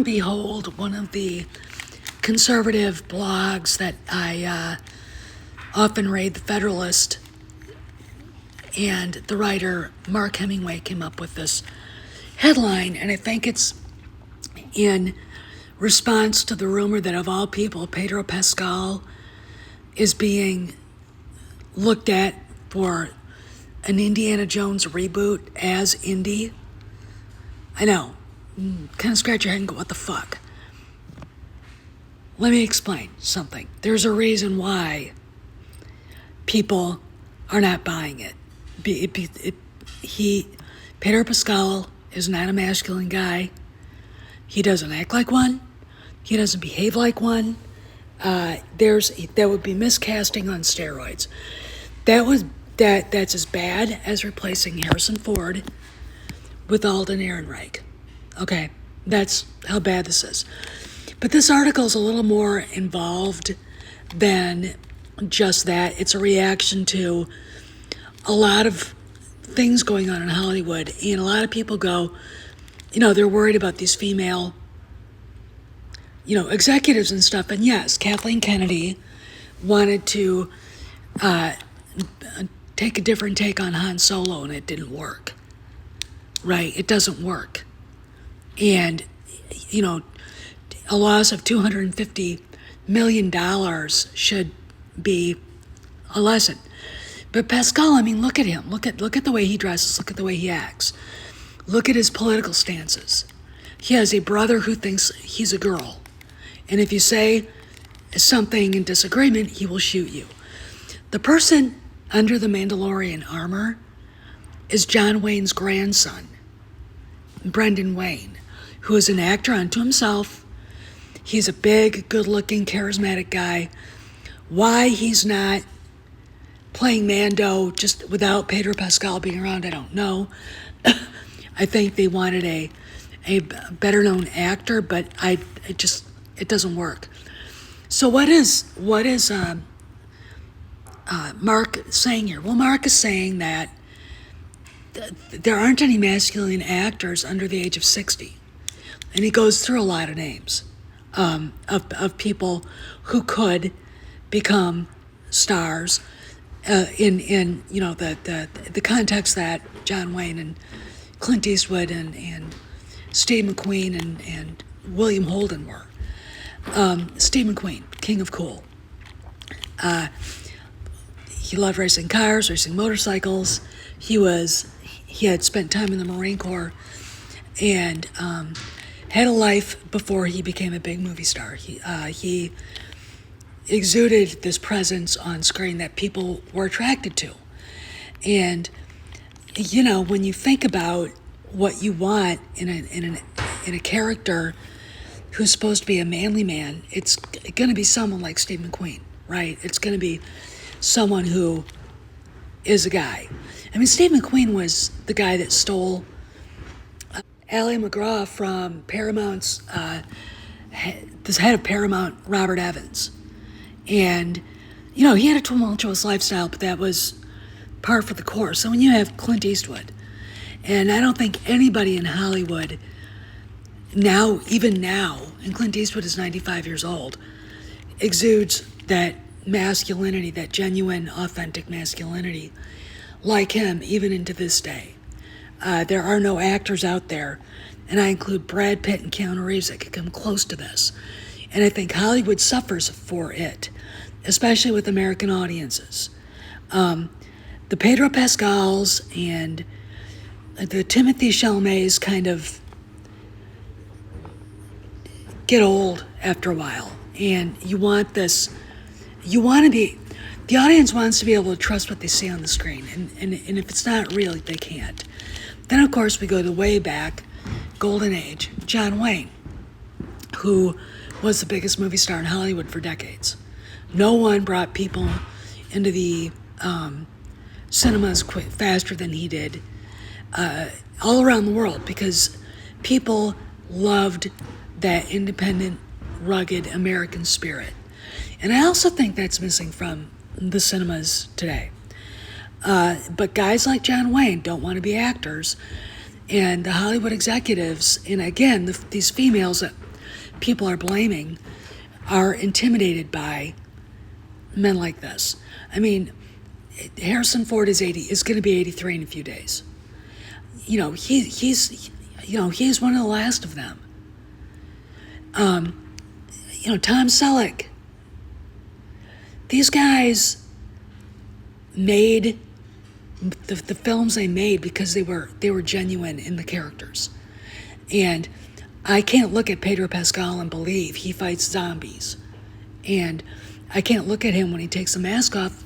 and behold, one of the conservative blogs that I often read, the Federalist, and the writer Mark Hemingway came up with this headline, and I think it's in response to the rumor that, of all people, Pedro Pascal is being looked at for an Indiana Jones reboot as Indy. I know, kind of scratch your head and go, what the fuck? Let me explain something. There's a reason why people are not buying it. Pedro Pascal is not a masculine guy. He doesn't act like one. He doesn't behave like one. That would be miscasting on steroids. That's as bad as replacing Harrison Ford with Alden Ehrenreich. Okay, that's how bad this is. But this article is a little more involved than just that. It's a reaction to a lot of things going on in Hollywood, and a lot of people go, they're worried about these female, executives and stuff. And yes, Kathleen Kennedy wanted to take a different take on Han Solo, and it didn't work. Right? It doesn't work. And, a loss of $250 million should be a lesson. But Pascal, look at him. Look at the way he dresses. Look at the way he acts. Look at his political stances. He has a brother who thinks he's a girl. And if you say something in disagreement, he will shoot you. The person under the Mandalorian armor is John Wayne's grandson, Brendan Wayne, who is an actor unto himself. He's a big, good-looking, charismatic guy. Why he's not playing Mando just without Pedro Pascal being around, I don't know. I think they wanted a better-known actor, but it doesn't work. So what is Mark saying here? Well, Mark is saying that there aren't any masculine actors under the age of 60. And he goes through a lot of names of people who could become stars in the context that John Wayne and Clint Eastwood and Steve McQueen and William Holden were. Steve McQueen, king of cool. He loved racing cars, racing motorcycles. He had spent time in the Marine Corps and had a life before he became a big movie star. He exuded this presence on screen that people were attracted to. And, when you think about what you want in a character who's supposed to be a manly man, it's going to be someone like Steve McQueen, right? It's going to be someone who is a guy. Steve McQueen was the guy that stole Ally McGraw from Paramount's, this head of Paramount, Robert Evans. And, he had a tumultuous lifestyle, but that was par for the course. So when you have Clint Eastwood, and I don't think anybody in Hollywood even now, and Clint Eastwood is 95 years old, exudes that masculinity, that genuine, authentic masculinity, like him, even into this day. There are no actors out there, and I include Brad Pitt and Keanu Reeves, that could come close to this. And I think Hollywood suffers for it, especially with American audiences. The Pedro Pascals and the Timothée Chalamet's kind of get old after a while. And the audience wants to be able to trust what they see on the screen. And if it's not real, they can't. Then, of course, we go to way back, Golden Age, John Wayne, who was the biggest movie star in Hollywood for decades. No one brought people into the cinemas faster than he did all around the world, because people loved that independent, rugged American spirit. And I also think that's missing from the cinemas today. But guys like John Wayne don't want to be actors. And the Hollywood executives, and again, these females that people are blaming are intimidated by men like this. I mean, Harrison Ford is going to be 83 in a few days. He's one of the last of them. Tom Selleck. These guys made the films they made because they were genuine in the characters. And I can't look at Pedro Pascal and believe he fights zombies. And I can't look at him when he takes the mask off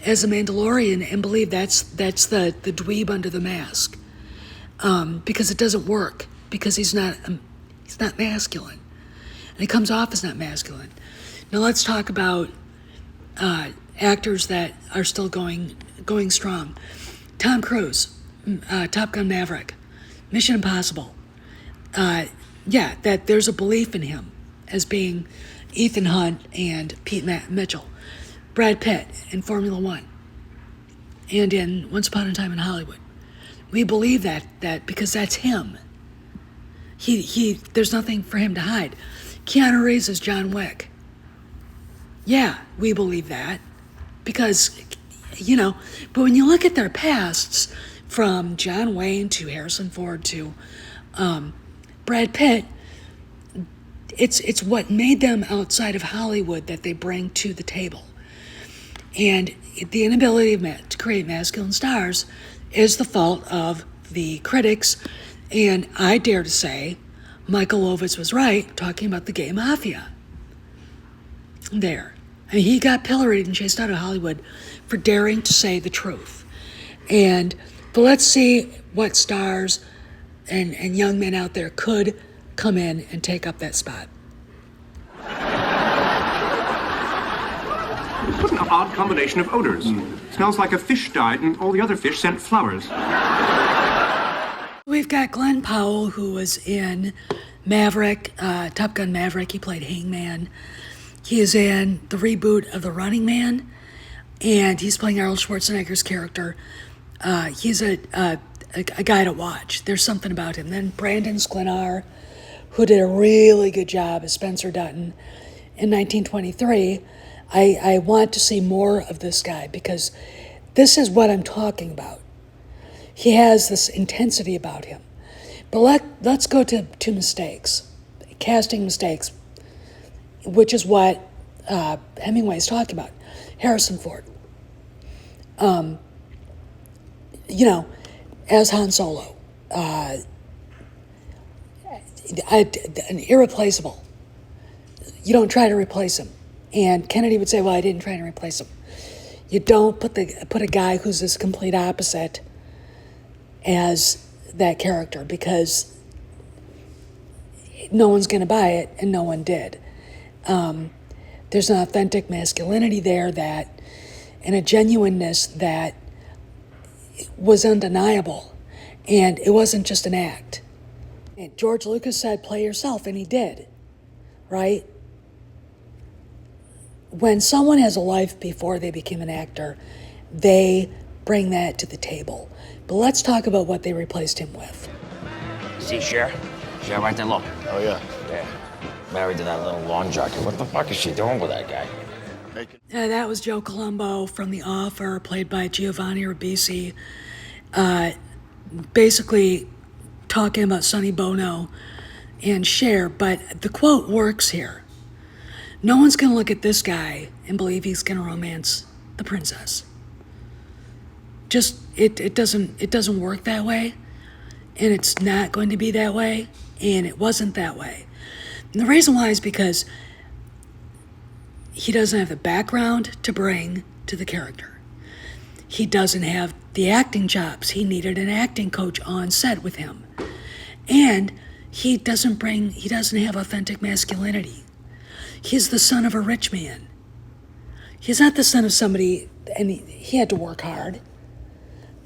as a Mandalorian and believe that's the dweeb under the mask. Because it doesn't work. Because he's not masculine. And he comes off as not masculine. Now let's talk about actors that are still going strong. Tom Cruise, Top Gun Maverick, Mission Impossible. That there's a belief in him as being Ethan Hunt and Pete Mitchell. Brad Pitt in Formula One and in Once Upon a Time in Hollywood. We believe that because that's him. He there's nothing for him to hide. Keanu Reeves is John Wick. Yeah, we believe that because, but when you look at their pasts, from John Wayne to Harrison Ford to Brad Pitt, it's what made them outside of Hollywood that they bring to the table. And the inability to create masculine stars is the fault of the critics, and I dare to say Michael Ovitz was right talking about the gay mafia. There. I mean, he got pilloried and chased out of Hollywood for daring to say the truth. But let's see what stars and young men out there could come in and take up that spot. What an odd combination of odors. Smells like a fish died and all the other fish sent flowers. We've got Glenn Powell, who was in Maverick, Top Gun Maverick. He played Hangman. He is in the reboot of The Running Man, and he's playing Arnold Schwarzenegger's character. He's a guy to watch. There's something about him. Then Brandon Sklenar, who did a really good job as Spencer Dutton in 1923. I want to see more of this guy because this is what I'm talking about. He has this intensity about him. But let's go to mistakes, casting mistakes, which is what Hemingway's talking about. Harrison Ford. As Han Solo. Irreplaceable. You don't try to replace him. And Kennedy would say, well, I didn't try to replace him. You don't put a guy who's this complete opposite as that character because no one's going to buy it, and no one did. There's an authentic masculinity there and a genuineness that was undeniable, and it wasn't just an act. And George Lucas said, play yourself, and he did, right? When someone has a life before they became an actor, they bring that to the table. But let's talk about what they replaced him with. See Cher? Cher right there, look. Oh, yeah. Yeah. Married to that little lawn jockey. What the fuck is she doing with that guy? That was Joe Colombo from The Offer, played by Giovanni Ribisi. Basically talking about Sonny Bono and Cher, but the quote works here. No one's going to look at this guy and believe he's going to romance the princess. Just, it doesn't work that way, and it's not going to be that way, and it wasn't that way. And the reason why is because he doesn't have the background to bring to the character. He doesn't have the acting chops. He needed an acting coach on set with him. And he doesn't have authentic masculinity. He's the son of a rich man. He's not the son of somebody, and he had to work hard.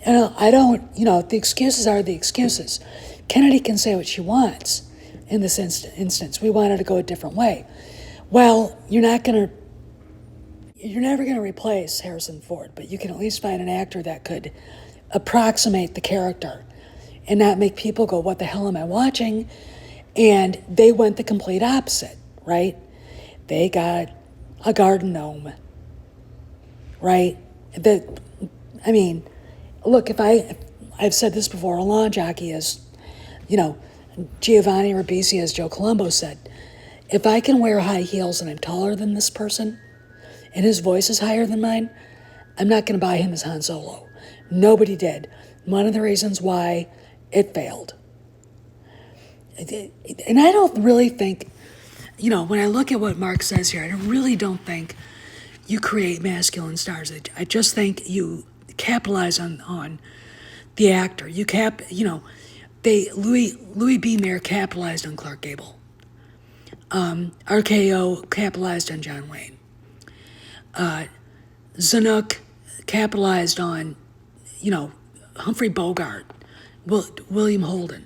And the excuses are the excuses. Kennedy can say what she wants in this instance. We wanted to go a different way. Well, you're never going to replace Harrison Ford, but you can at least find an actor that could approximate the character and not make people go, what the hell am I watching? And they went the complete opposite, right? They got a garden gnome, right? I mean, look, I've said this before, a lawn jockey is, Giovanni Ribisi, as Joe Colombo said, if I can wear high heels and I'm taller than this person and his voice is higher than mine, I'm not going to buy him as Han Solo. Nobody did. One of the reasons why it failed. And I don't really think, when I look at what Mark says here, I really don't think you create masculine stars. I just think you capitalize on the actor. Louis B. Mayer capitalized on Clark Gable. RKO capitalized on John Wayne. Zanuck capitalized on, Humphrey Bogart, William Holden,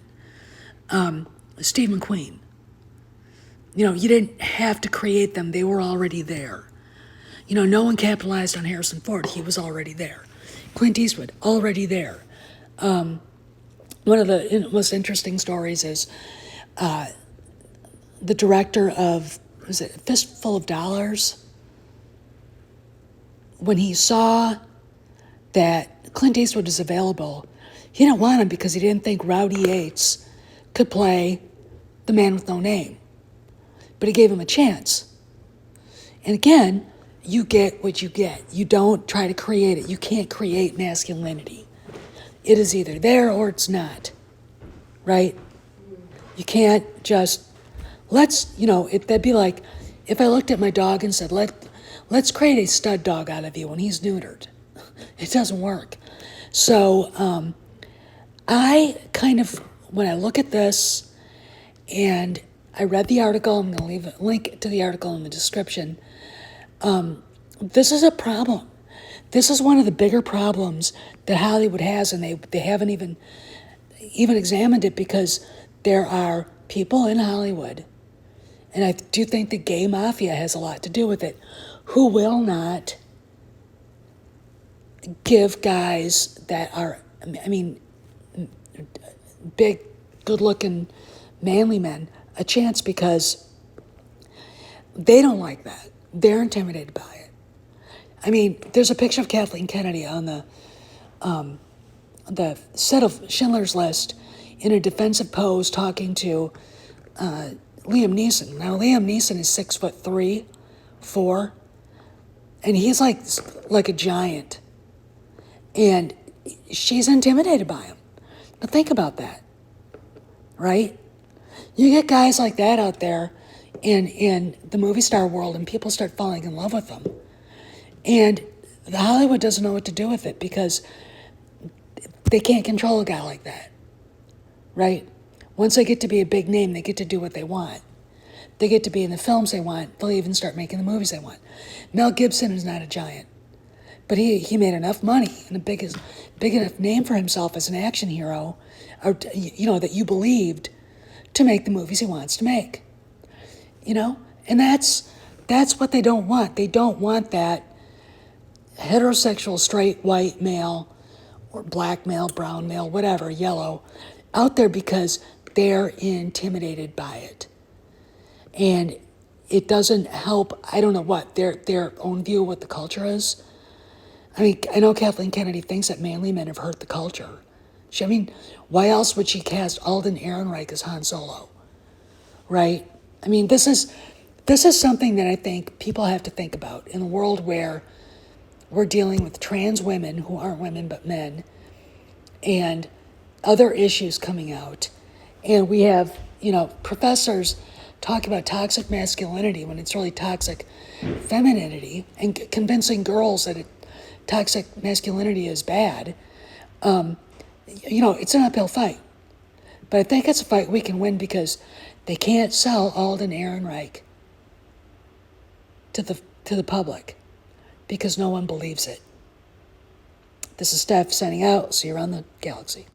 Steve McQueen. You didn't have to create them. They were already there. No one capitalized on Harrison Ford. He was already there. Clint Eastwood, already there. One of the most interesting stories is the director of, was it Fistful of Dollars? When he saw that Clint Eastwood was available, he didn't want him because he didn't think Rowdy Yates could play the man with no name. But he gave him a chance. And again, you get what you get. You don't try to create it. You can't create masculinity. It is either there or it's not, right? You can't just, that'd be like if I looked at my dog and said, let's create a stud dog out of you when he's neutered. It doesn't work. So I kind of, when I look at this, and I read the article, I'm going to leave a link to the article in the description. This is a problem. This is one of the bigger problems that Hollywood has, and they haven't even examined it, because there are people in Hollywood, and I do think the gay mafia has a lot to do with it, who will not give guys that are, big, good-looking, manly men a chance, because they don't like that. They're intimidated by it. There's a picture of Kathleen Kennedy on the set of Schindler's List in a defensive pose talking to Liam Neeson. Now, Liam Neeson is 6'3", 4", and he's like a giant. And she's intimidated by him. Now think about that, right? You get guys like that out there in the movie star world, and people start falling in love with them. And the Hollywood doesn't know what to do with it, because they can't control a guy like that, right? Once they get to be a big name, they get to do what they want. They get to be in the films they want. They'll even start making the movies they want. Mel Gibson is not a giant, but he made enough money and a big enough name for himself as an action hero, or that you believed, to make the movies he wants to make. And that's what they don't want. They don't want that heterosexual, straight, white male, or black male, brown male, whatever, yellow, out there, because they're intimidated by it. And it doesn't help, I don't know what, their own view of what the culture is. I know Kathleen Kennedy thinks that manly men have hurt the culture. Why else would she cast Alden Ehrenreich as Han Solo, right? This is something that I think people have to think about in a world where we're dealing with trans women who aren't women but men, and other issues coming out. And we have, professors talk about toxic masculinity when it's really toxic femininity, and convincing girls that toxic masculinity is bad. It's an uphill fight. But I think it's a fight we can win, because they can't sell Alden Ehrenreich to the public, because no one believes it. This is Steph signing out. See you around the galaxy.